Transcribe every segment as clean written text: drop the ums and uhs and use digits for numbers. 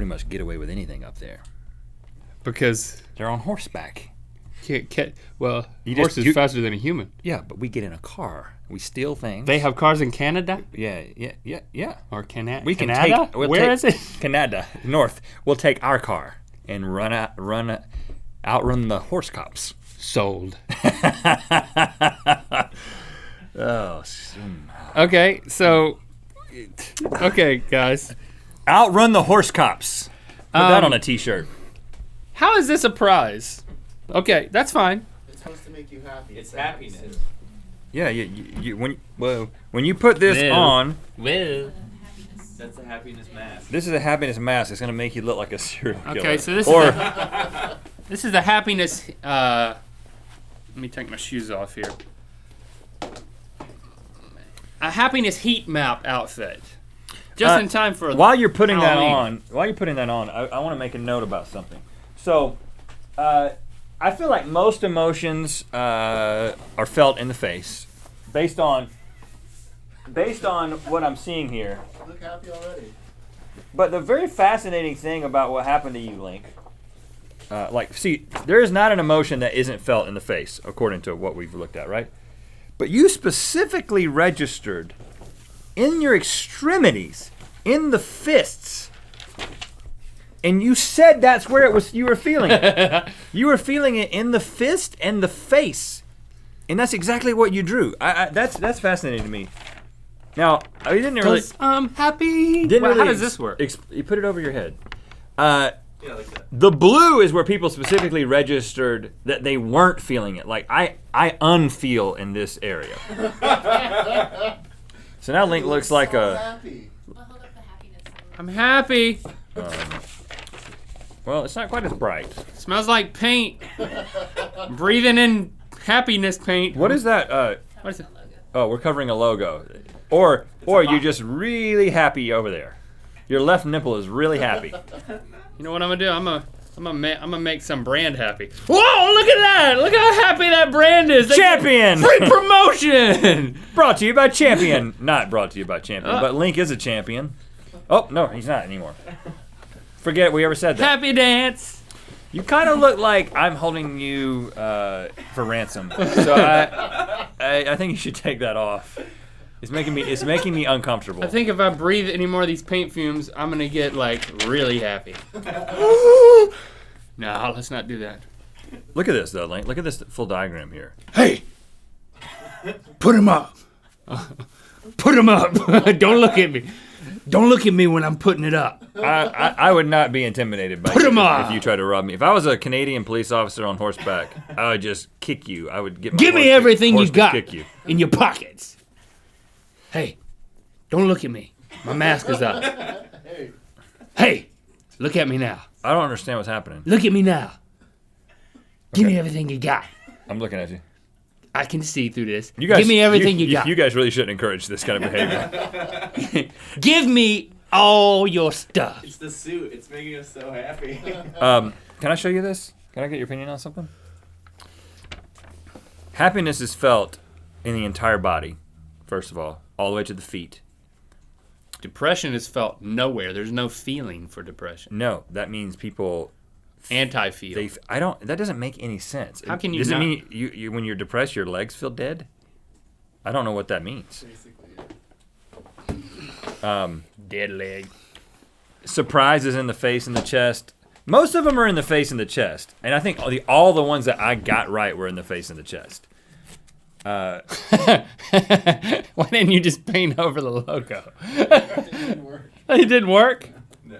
pretty much get away with anything up there. Because they're on horseback. Well, horse is faster than a human. Yeah, but we get in a car. We steal things. They have cars in Canada? Yeah. Or Canada? We can Canada? take. Where is it? Canada, north. We'll take our car and outrun the horse cops. Sold. Oh. Okay, so. Okay, guys. Outrun the horse cops. Put that on a T-shirt. How is this a prize? Okay, that's fine. It's supposed to make you happy. It's happiness. Yeah, when you put this on. Well. That's a happiness mask. This is a happiness mask. It's gonna make you look like a serial killer. Okay, so this is a happiness. Let me take my shoes off here. A happiness heat map outfit. Just in time for while you're putting Halloween. that on, I want to make a note about something. So, I feel like most emotions are felt in the face, based on what I'm seeing here. You look happy already. But the very fascinating thing about what happened to you, Link, there is not an emotion that isn't felt in the face, according to what we've looked at, right? But you specifically registered in your extremities, in the fists, and you said that's where it was. You were feeling it. You were feeling it in the fist and the face, and that's exactly what you drew. That's fascinating to me. Now, I didn't really. I'm happy. How does this work? You put it over your head. Yeah, like that. The blue is where people specifically registered that they weren't feeling it. Like I unfeel in this area. So now Link looks like a. Happy. Well, hold up the happiness. I'm happy. Well, it's not quite as bright. Smells like paint. I'm breathing in happiness paint. What is that? What is it? Oh, we're covering a logo. Or you're just really happy over there. Your left nipple is really happy. You know what I'm gonna do? I'm gonna make some brand happy. Whoa! Look at that! Look how happy that brand is. They Champion! get free promotion. Brought to you by Champion. Not brought to you by Champion, but Link is a champion. Oh no, he's not anymore. Forget we ever said that. Happy dance. You kind of look like I'm holding you for ransom. So I think you should take that off. It's making me uncomfortable. I think if I breathe any more of these paint fumes, I'm gonna get like really happy. No, let's not do that. Look at this though, Link. Look at this full diagram here. Hey, put him up. Put him up. Don't look at me. Don't look at me when I'm putting it up. I would not be intimidated by Put you him on. if you try to rob me. If I was a Canadian police officer on horseback, I would just kick you. I would get my Give me horse everything horse you to got kick you. in your pockets. Hey, don't look at me. My mask is up. Hey, look at me now. I don't understand what's happening. Look at me now. Give me everything you got. I'm looking at you. I can see through this. You guys, Give me everything you got. You guys really shouldn't encourage this kind of behavior. Give me all your stuff. It's the suit. It's making us so happy. Can I show you this? Can I get your opinion on something? Happiness is felt in the entire body, first of all the way to the feet. Depression is felt nowhere. There's no feeling for depression. No, that means people Anti-feel. That doesn't make any sense. How can you Does it not? mean you when you're depressed your legs feel dead? I don't know what that means. Dead leg. Surprise is in the face and the chest. Most of them are in the face and the chest, and I think all the ones that I got right were in the face and the chest. Why didn't you just paint over the logo? It didn't work? No.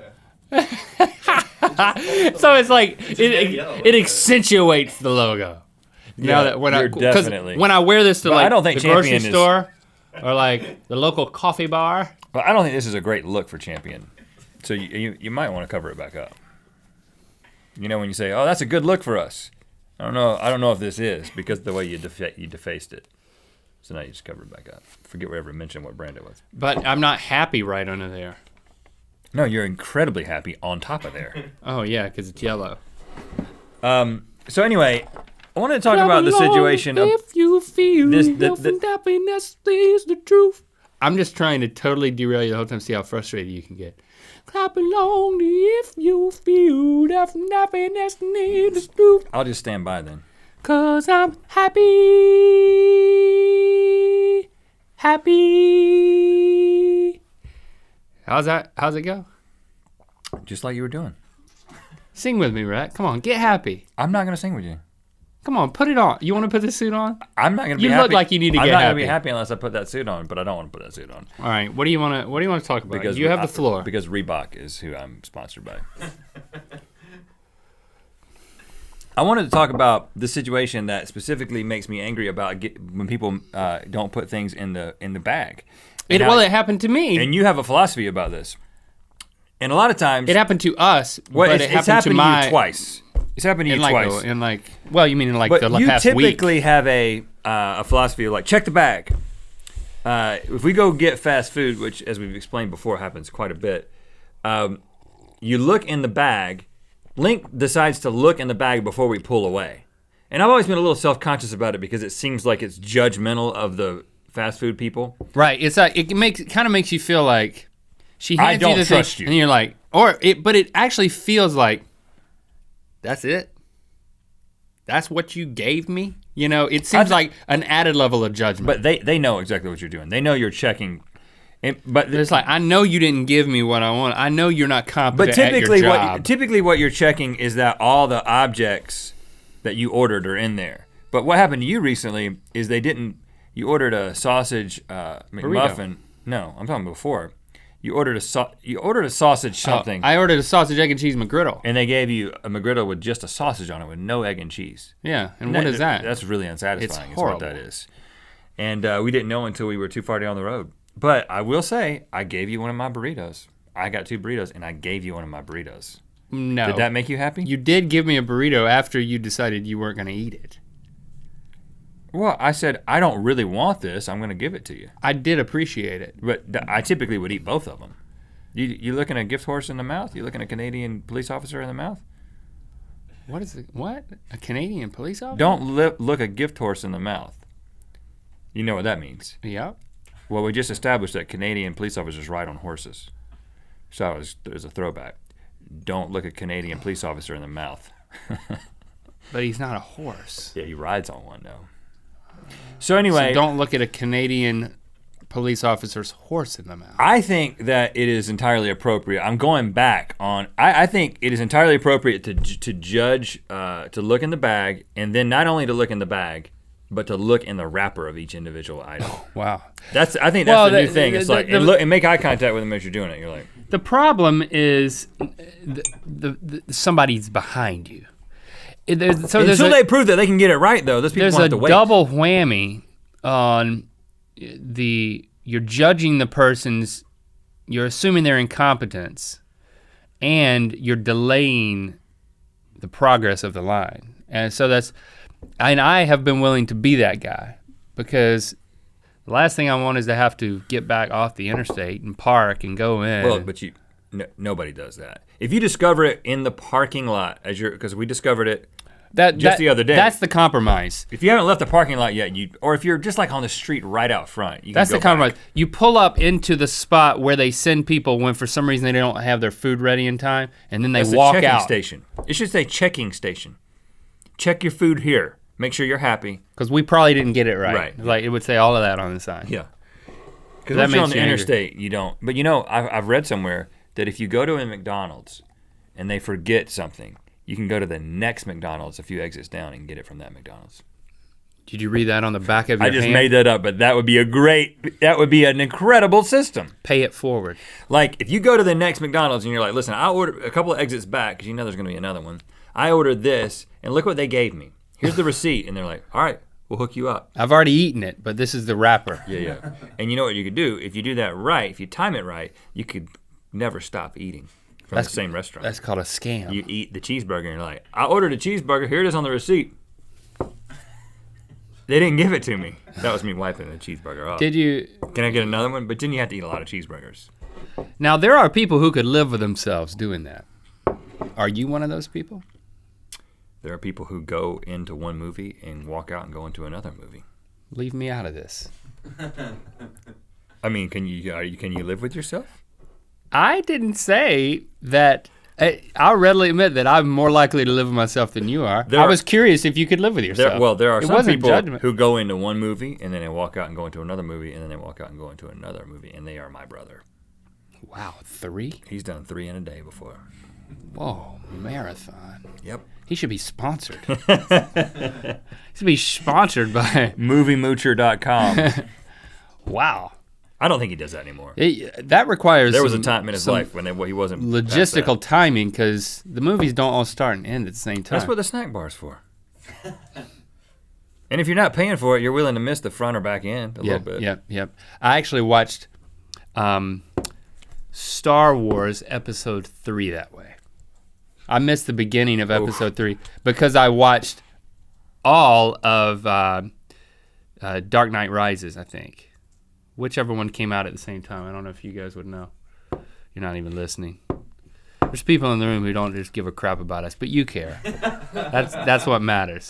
So it's like yellow. it accentuates the logo. Now that when you're definitely. when I wear this to But I like don't think the grocery Champion is- store or like the local coffee bar, But I don't think this is a great look for Champion. So you might want to cover it back up. You know when you say, "Oh, that's a good look for us." I don't know if this is because of the way you defaced it. So now you just cover it back up. Forget we ever mentioned what brand it was. but I'm not happy right under there. No, you're incredibly happy on top of there. Oh yeah, because it's yellow. So anyway, I wanted to talk about the situation of If you feel this- health and happiness is the truth. I'm just trying to totally derail you the whole time, see how frustrated you can get. Clap along if you feel that happiness needs to. I'll just stand by then. 'Cause I'm happy. Happy. How's it go? Just like you were doing. Sing with me, Rhett. Come on, get happy. I'm not gonna sing with you. Come on, put it on. You want to put this suit on? I'm not gonna be You happy. look like you need to I'm get not happy. gonna be happy unless I put that suit on, but I don't want to put that suit on. All right, what do you want to talk about? You have the floor. Because Reebok is who I'm sponsored by. I wanted to talk about the situation that specifically makes me angry about when people don't put things in the bag. It happened to me. And you have a philosophy about this. And a lot of times It happened to us, well, but it's it happened to you twice. It's happened to you twice. Well, you mean in like But the you past week? typically have a philosophy of like, check the bag. If we go get fast food, which as we've explained before happens quite a bit, you look in the bag. Link decides to look in the bag before we pull away. And I've always been a little self-conscious about it because it seems like it's judgmental of the fast food people. Right. It's like it kind of makes you feel like she hands you the thing, trust you. and you're like, but it actually feels like that's it. That's what you gave me. You know, it seems like an added level of judgment. But they know exactly what you're doing. They know you're checking. But it's like, I know you didn't give me what I want. I know you're not competent But at your job. typically what you're checking is that all the objects that you ordered are in there. But what happened to you recently is you ordered a sausage McMuffin. Burrito. No, I'm talking before. You ordered a sausage something. I ordered a sausage, egg, and cheese McGriddle. And they gave you a McGriddle with just a sausage on it with no egg and cheese. Yeah, and what is that? That's really unsatisfying. It's is horrible. what that is. And we didn't know until we were too far down the road. But I will say, I gave you one of my burritos. I got 2 burritos, and I gave you one of my burritos. No. Did that make you happy? You did give me a burrito after you decided you weren't going to eat it. Well, I said, I don't really want this. I'm going to give it to you. I did appreciate it. But I typically would eat both of them. You looking a gift horse in the mouth? You looking a Canadian police officer in the mouth? What is it? What? A Canadian police officer? Don't look a gift horse in the mouth. You know what that means. Yep. Well, we just established that Canadian police officers ride on horses. So there's a throwback. Don't look a Canadian police officer in the mouth. But he's not a horse. Yeah, he rides on one, though. So anyway. So don't look at a Canadian police officer's horse in the mouth. I think that it is entirely appropriate. I'm going back on. I think it is entirely appropriate to judge, to look in the bag, and then not only to look in the bag, but to look in the wrapper of each individual item. Wow. I think that's the new thing. It's like and look and make eye contact with them as you're doing it. You're like. The problem is somebody's behind you. Until they prove that they can get it right, though, those people there's won't have to wait. There's a double whammy on you're judging the person's, you're assuming their incompetence, and you're delaying the progress of the line. And so I have been willing to be that guy because the last thing I want is to have to get back off the interstate and park and go in. Well, but nobody does that. If you discover it in the parking lot, because we discovered it just the other day. That's the compromise. If you haven't left the parking lot yet, or if you're just like on the street right out front, you can That's go the compromise. back. You pull up into the spot where they send people when for some reason they don't have their food ready in time, and then they That's walk the checking out. station. It should say checking station. Check your food here. Make sure you're happy. Because we probably didn't get it right. Right. Like it would say all of that on the sign. Yeah. Because That once you're on makes the you angry. interstate, you don't. But I've read somewhere that if you go to a McDonald's and they forget something, you can go to the next McDonald's a few exits down and get it from that McDonald's. Did you read that on the back of your I just hand? made that up, but that would be an incredible system. Pay it forward. Like if you go to the next McDonald's and you're like, listen, I ordered a couple of exits back because you know there's gonna be another one. I ordered this and look what they gave me. Here's the receipt. And they're like, all right, we'll hook you up. I've already eaten it, but this is the wrapper. Yeah. And you know what you could do? If you do that right, if you time it right, you could never stop eating from the same restaurant. That's called a scam. You eat the cheeseburger and you're like, I ordered a cheeseburger, here it is on the receipt. They didn't give it to me. That was me wiping the cheeseburger off. Did you? Can I get another one? But then you have to eat a lot of cheeseburgers. Now there are people who could live with themselves doing that. Are you one of those people? There are people who go into one movie and walk out and go into another movie. Leave me out of this. I mean, can you live with yourself? I didn't say that. I'll readily admit that I'm more likely to live with myself than you are. I was curious if you could live with yourself. There are It some wasn't people judgment. who go into one movie and then they walk out and go into another movie and then they walk out and go into another movie, and they are my brother. Wow, 3? He's done 3 in a day before. Whoa, marathon. Yep. He should be sponsored. He should be sponsored by MovieMoocher.com. Wow. I don't think he does that anymore. That requires There was a some- time in his some life when he wasn't logistical past timing, because the movies don't all start and end at the same that. time. That's what the snack bar's for. And if you're not paying for it, you're willing to miss the front or back end a little bit. Yep. I actually watched Star Wars Episode 3 that way. I missed the beginning of Episode 3 because I watched all of Dark Knight Rises, I think. Whichever one came out at the same time. I don't know if you guys would know. You're not even listening. There's people in the room who don't just give a crap about us, but you care. That's what matters.